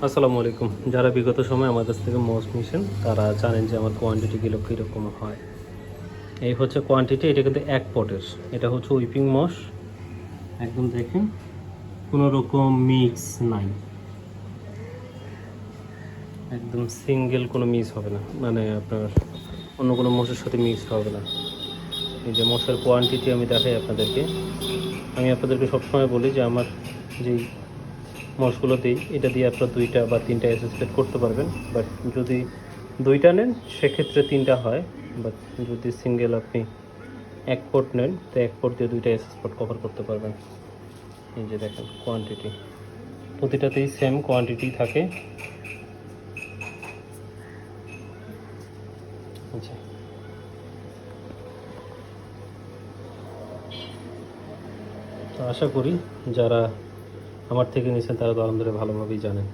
আসসালামু আলাইকুম। যারা বিগত সময়ে আমার কাছ থেকে মোষ নিয়েছেন তারা জানেন যে আমার কোয়ান্টিটিগুলো কীরকম হয়। এই হচ্ছে কোয়ান্টিটি, এটা কিন্তু ১ পটের। এটা হচ্ছে উইপিং মোষ। একদম দেখেন কোনো রকম মিক্স নাই, একদম সিঙ্গেল কোনো মিক্স হবে না, মানে আপনার অন্য কোনো মোষের সাথে মিক্সড হবে না। এই যে মোষের কোয়ান্টিটি আমি দেখাই আপনাদেরকে। আমি আপনাদেরকে সবসময় বলি যে আমার যেই মোষগুলো দিই এটা দিয়ে আপনার ২টা বা ৩টা অ্যাসেসমেন্ট করতে পারবেন। বাট যদি ২টা নেন সেক্ষেত্রে ৩টা হয়। বাট যদি সিঙ্গেল আপনি ১ পট নেন তো ১ পট দিয়ে ২টা অ্যাসেসমেন্ট কভার করতে পারবেন। এই যে দেখেন কোয়ান্টিটি, প্রতিটাতেই সেম কোয়ান্টিটি থাকে। আচ্ছা, তো আশা করি যারা আমার থেকে নিয়েছেন তারা তো আলহামদুলিল্লাহ ভালোভাবেই জানেন।